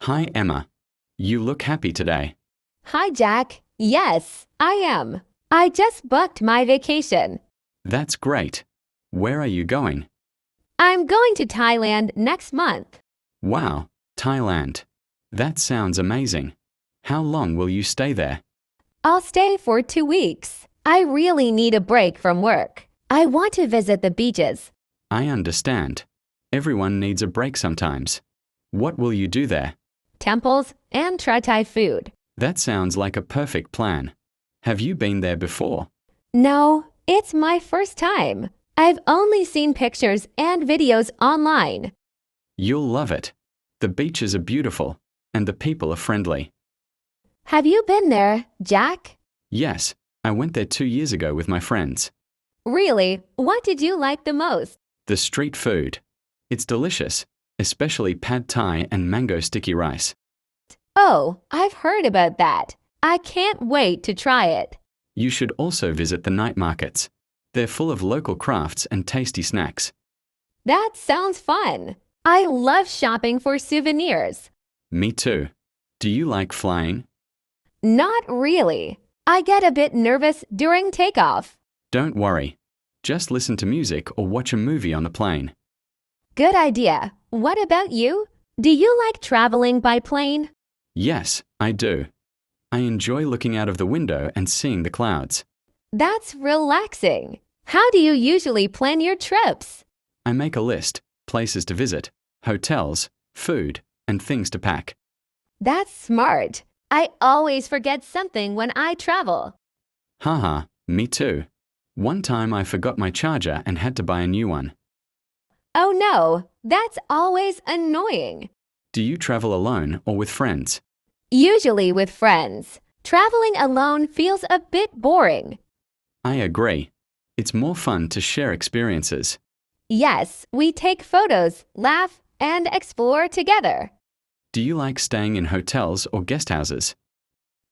Hi, Emma. You look happy today. Hi, Jack. Yes, I am. I just booked my vacation. That's great. Where are you going? I'm going to Thailand next month. Wow, Thailand. That sounds amazing. How long will you stay there? I'll stay for 2 weeks. I really need a break from work. I want to visit the beaches. I understand. Everyone needs a break sometimes. What will you do there? Temples and try Thai food. That sounds like a perfect plan. Have you been there before? No, it's my first time. I've only seen pictures and videos online. You'll love it. The beaches are beautiful, and the people are friendly. Have you been there, Jack? Yes, I went there 2 years ago with my friends. Really? What did you like the most? The street food. It's delicious, especially pad thai and mango sticky rice. Oh, I've heard about that. I can't wait to try it. You should also visit the night markets. They're full of local crafts and tasty snacks. That sounds fun. I love shopping for souvenirs. Me too. Do you like flying? Not really. I get a bit nervous during takeoff. Don't worry. Just listen to music or watch a movie on the plane. Good idea. What about you? Do you like traveling by plane? Yes, I do. I enjoy looking out of the window and seeing the clouds. That's relaxing. How do you usually plan your trips? I make a list, places to visit, hotels, food, and things to pack. That's smart. I always forget something when I travel. Haha, me too. One time I forgot my charger and had to buy a new one. Oh no, that's always annoying. Do you travel alone or with friends? Usually with friends. Traveling alone feels a bit boring. I agree. It's more fun to share experiences. Yes, we take photos, laugh, and explore together. Do you like staying in hotels or guest houses?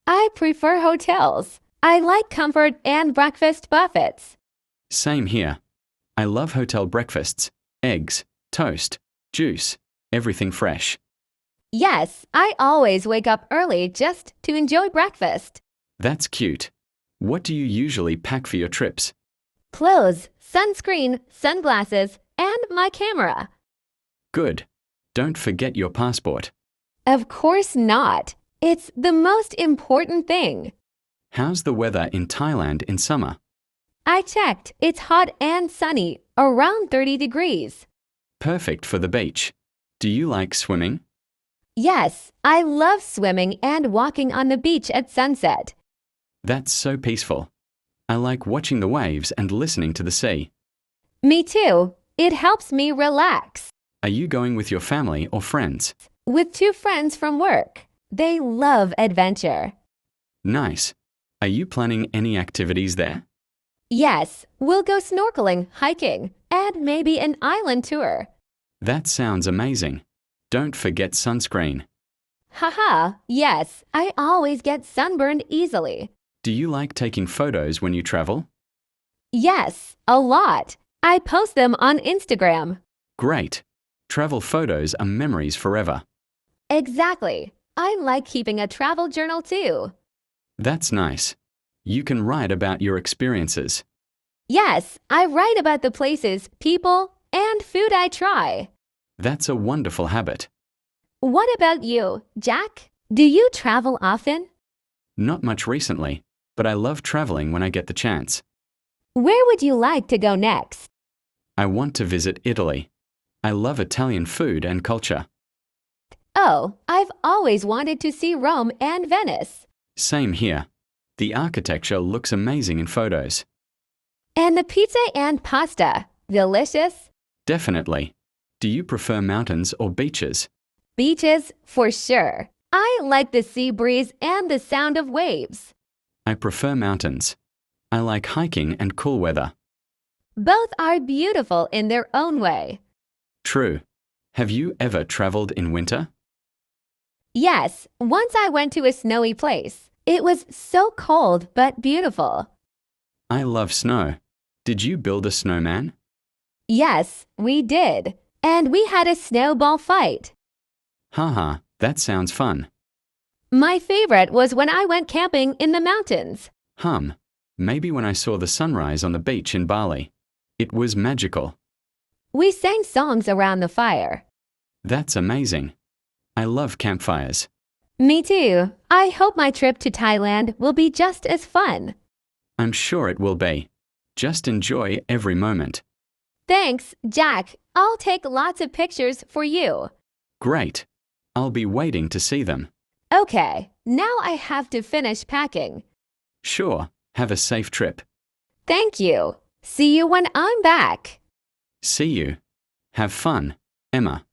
I prefer hotels. I like comfort and breakfast buffets. Same here. I love hotel breakfasts, eggs, toast, juice, everything fresh. Yes, I always wake up early just to enjoy breakfast. That's cute. What do you usually pack for your trips? Clothes, sunscreen, sunglasses, and my camera. Good. Don't forget your passport. Of course not. It's the most important thing. How's the weather in Thailand in summer? I checked. It's hot and sunny, around 30 degrees. Perfect for the beach. Do you like swimming? Yes, I love swimming and walking on the beach at sunset. That's so peaceful. I like watching the waves and listening to the sea. Me too. It helps me relax. Are you going with your family or friends? With 2 friends from work. They love adventure. Nice. Are you planning any activities there? Yes, we'll go snorkeling, hiking, and maybe an island tour. That sounds amazing. Don't forget sunscreen. Haha, yes, I always get sunburned easily. Do you like taking photos when you travel? Yes, a lot. I post them on Instagram. Great. Travel photos are memories forever. Exactly. I like keeping a travel journal too. That's nice. You can write about your experiences. Yes, I write about the places, people, and food I try. That's a wonderful habit. What about you, Jack? Do you travel often? Not much recently, but I love traveling when I get the chance. Where would you like to go next? I want to visit Italy. I love Italian food and culture. Oh, I've always wanted to see Rome and Venice. Same here. The architecture looks amazing in photos. And the pizza and pasta. Delicious. Definitely. Do you prefer mountains or beaches? Beaches, for sure. I like the sea breeze and the sound of waves. I prefer mountains. I like hiking and cool weather. Both are beautiful in their own way. True. Have you ever traveled in winter? Yes, once I went to a snowy place. It was so cold but beautiful. I love snow. Did you build a snowman? Yes, we did. And we had a snowball fight. Haha, That sounds fun. My favorite was when I went camping in the mountains. Maybe when I saw the sunrise on the beach in Bali. It was magical. We sang songs around the fire. That's amazing. I love campfires. Me too. I hope my trip to Thailand will be just as fun. I'm sure it will be. Just enjoy every moment. Thanks, Jack. I'll take lots of pictures for you. Great. I'll be waiting to see them. Okay, now I have to finish packing. Sure. Have a safe trip. Thank you. See you when I'm back. See you. Have fun, Emma.